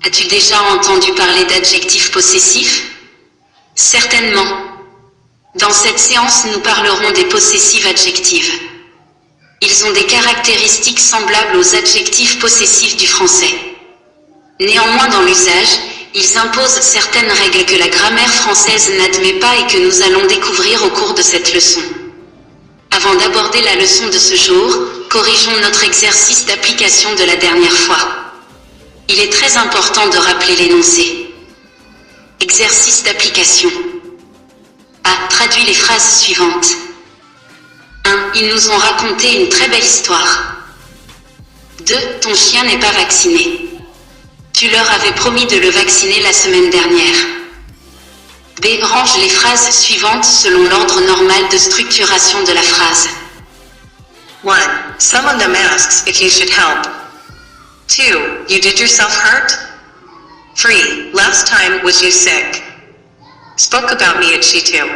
As-tu déjà entendu parler d'adjectifs possessifs? Certainement. Dans cette séance, nous parlerons des possessives adjectives. Ils ont des caractéristiques semblables aux adjectifs possessifs du français. Néanmoins, dans l'usage, ils imposent certaines règles que la grammaire française n'admet pas et que nous allons découvrir au cours de cette leçon. Avant d'aborder la leçon de ce jour, corrigeons notre exercice d'application de la dernière fois. Il est très important de rappeler l'énoncé. Exercice d'application. A. Traduis les phrases suivantes. 1. Ils nous ont raconté une très belle histoire. 2. Ton chien n'est pas vacciné. Tu leur avais promis de le vacciner la semaine dernière. B. Range les phrases suivantes selon l'ordre normal de structuration de la phrase. 1. Some of them asks if you should help. 2. You did yourself hurt? 3. Last time was you sick? Spoke about me at she too.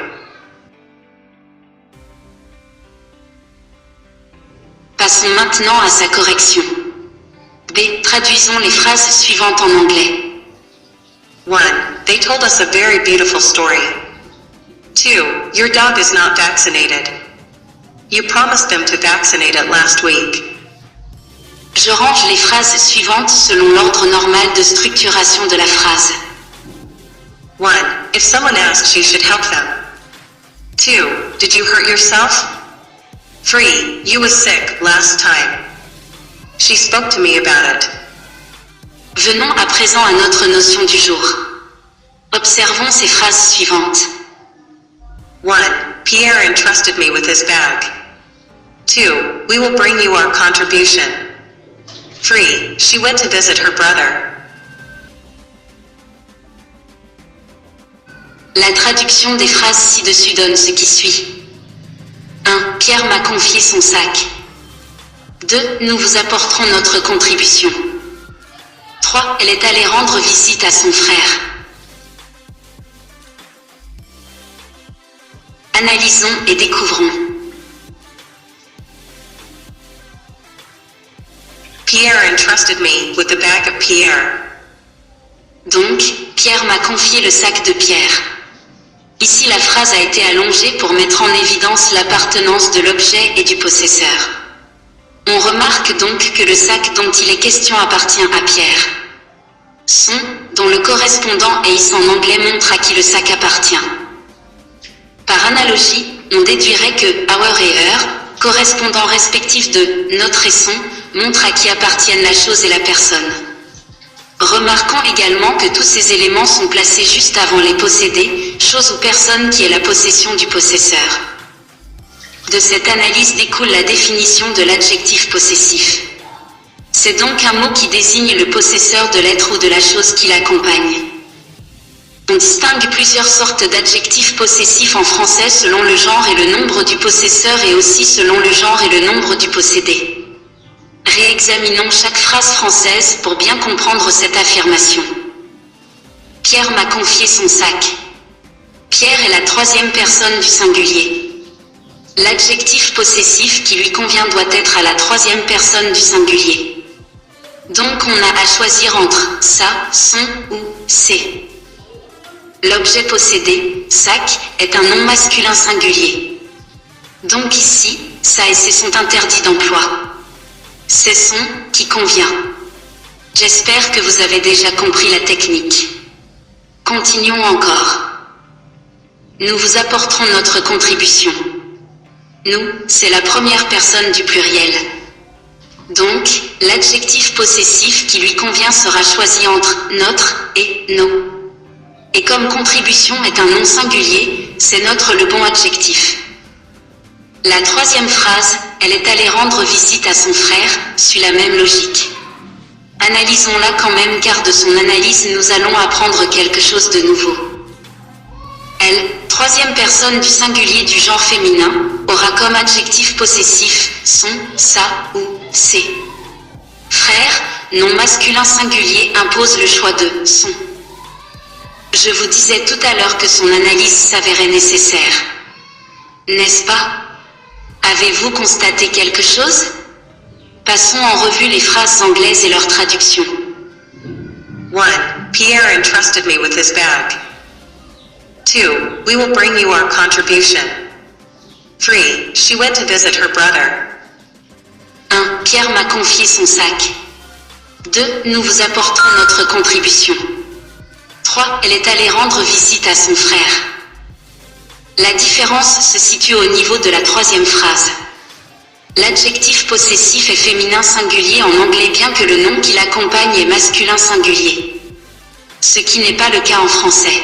Passons maintenant à sa correction. B. Traduisons les phrases suivantes en anglais. 1. They told us a very beautiful story. 2. Your dog is not vaccinated. You promised them to vaccinate it last week. Je range les phrases suivantes selon l'ordre normal de structuration de la phrase. 1. If someone asks, you should help them. 2. Did you hurt yourself? 3. You was sick last time. She spoke to me about it. Venons à présent à notre notion du jour. Observons ces phrases suivantes. 1. Pierre entrusted me with his bag. 2. We will bring you our contribution. 3. She went to visit her brother. La traduction des phrases ci-dessus donne ce qui suit. 1. Pierre m'a confié son sac. 2. Nous vous apporterons notre contribution. 3. Elle est allée rendre visite à son frère. Analysons et découvrons. Pierre entrusted me with the bag of Pierre. Donc, Pierre m'a confié le sac de Pierre. Ici, la phrase a été allongée pour mettre en évidence l'appartenance de l'objet et du possesseur. On remarque donc que le sac dont il est question appartient à Pierre. Son, dont le correspondant est en anglais, montre à qui le sac appartient. Par analogie, on déduirait que our et her, correspondants respectifs de notre et son, montrent à qui appartiennent la chose et la personne. Remarquons également que tous ces éléments sont placés juste avant les possédés, chose ou personne qui est la possession du possesseur. De cette analyse découle la définition de l'adjectif possessif. C'est donc un mot qui désigne le possesseur de l'être ou de la chose qui l'accompagne. On distingue plusieurs sortes d'adjectifs possessifs en français selon le genre et le nombre du possesseur et aussi selon le genre et le nombre du possédé. Réexaminons chaque phrase française pour bien comprendre cette affirmation. Pierre m'a confié son sac. Pierre est la troisième personne du singulier. L'adjectif possessif qui lui convient doit être à la troisième personne du singulier. Donc on a à choisir entre ça, son ou c'est. L'objet possédé, sac, est un nom masculin singulier. Donc ici, ça et c'est sont interdits d'emploi. C'est son qui convient. J'espère que vous avez déjà compris la technique. Continuons encore. Nous vous apporterons notre contribution. Nous, c'est la première personne du pluriel. Donc, l'adjectif possessif qui lui convient sera choisi entre notre et nos. Et comme contribution est un nom singulier, c'est notre le bon adjectif. La troisième phrase, elle est allée rendre visite à son frère, suit la même logique. Analysons-la quand même car de son analyse nous allons apprendre quelque chose de nouveau. Elle, troisième personne du singulier du genre féminin, aura comme adjectif possessif son, sa ou ses. Frère, nom masculin singulier impose le choix de son. Je vous disais tout à l'heure que son analyse s'avérait nécessaire. N'est-ce pas? Avez-vous constaté quelque chose? Passons en revue les phrases anglaises et leur traduction. 1. 1. Pierre entrusted me with his bag. 2. We will bring you our contribution. 3. She went to visit her brother. 1. Pierre m'a confié son sac. 2. Nous vous apporterons notre contribution. 3. Elle est allée rendre visite à son frère. La différence se situe au niveau de la troisième phrase. L'adjectif possessif est féminin singulier en anglais bien que le nom qui l'accompagne est masculin singulier. Ce qui n'est pas le cas en français.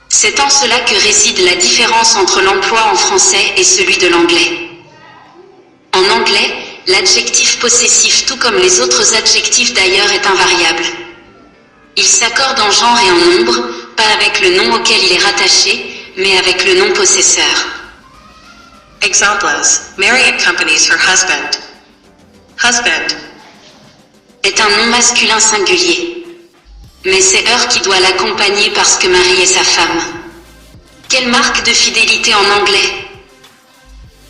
C'est en cela que réside la différence entre l'emploi en français et celui de l'anglais. En anglais, l'adjectif possessif tout comme les autres adjectifs d'ailleurs est invariable. Il s'accorde en genre et en nombre, pas avec le nom auquel il est rattaché, mais avec le nom possesseur. Examples. Mary accompanies her husband. Husband est un nom masculin singulier. Mais c'est Her qui doit l'accompagner parce que Marie est sa femme. Quelle marque de fidélité en anglais?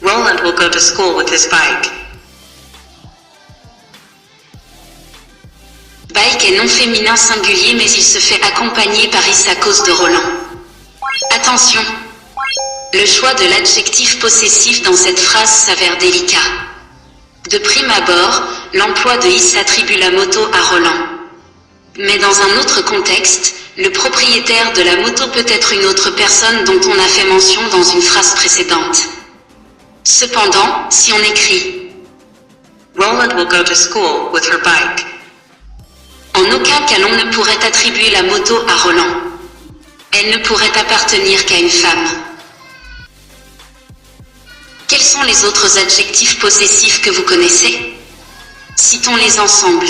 Roland will go to school with his bike. Bike est non féminin singulier mais il se fait accompagner par Is à cause de Roland. Attention! Le choix de l'adjectif possessif dans cette phrase s'avère délicat. De prime abord, l'emploi de Is attribue la moto à Roland. Mais dans un autre contexte, le propriétaire de la moto peut être une autre personne dont on a fait mention dans une phrase précédente. Cependant, si on écrit Roland will go to school with her bike. En aucun cas l'on ne pourrait attribuer la moto à Roland. Elle ne pourrait appartenir qu'à une femme. Quels sont les autres adjectifs possessifs que vous connaissez? Citons-les ensemble.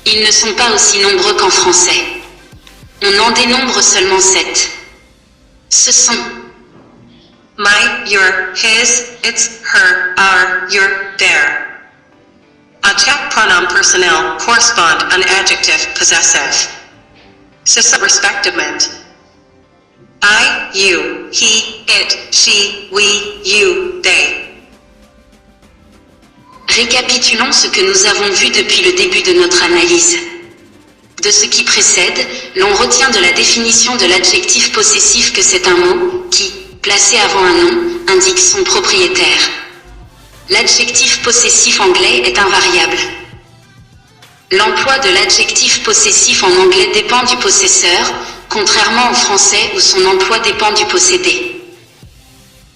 Ils ne sont pas aussi nombreux qu'en français. On en dénombre seulement 7. Ce sont my, your, his, its, her, our, your, their. À chaque pronom personnel correspond un adjectif possessif. C'est respectivement I, you, he, it, she, we, you, they. Récapitulons ce que nous avons vu depuis le début de notre analyse. De ce qui précède, l'on retient de la définition de l'adjectif possessif que c'est un mot qui, placé avant un nom, indique son propriétaire. L'adjectif possessif anglais est invariable. L'emploi de l'adjectif possessif en anglais dépend du possesseur, contrairement au français où son emploi dépend du possédé.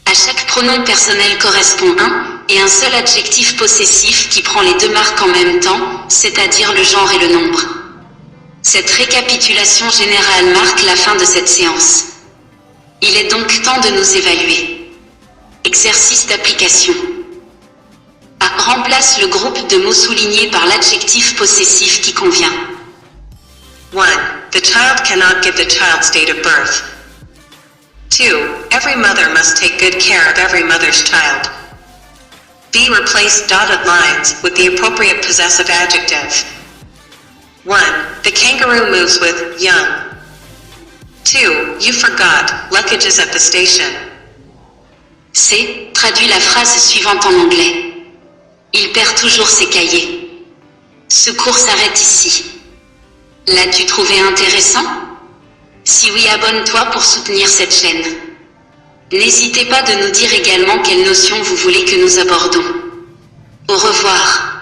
À chaque pronom personnel correspond un et un seul adjectif possessif qui prend les deux marques en même temps, c'est-à-dire le genre et le nombre. Cette récapitulation générale marque la fin de cette séance. Il est donc temps de nous évaluer. Exercice d'application. A. Remplace le groupe de mots soulignés par l'adjectif possessif qui convient. 1. The child cannot give the child's date of birth. 2. Every mother must take good care of every mother's child. B. Replace dotted lines with the appropriate possessive adjective. 1. The kangaroo moves with young. 2. You forgot, luggage is at the station. C. Traduit la phrase suivante en anglais. Il perd toujours ses cahiers. Ce cours s'arrête ici. L'as-tu trouvé intéressant? Si oui, abonne-toi pour soutenir cette chaîne. N'hésitez pas de nous dire également quelles notions vous voulez que nous abordons. Au revoir.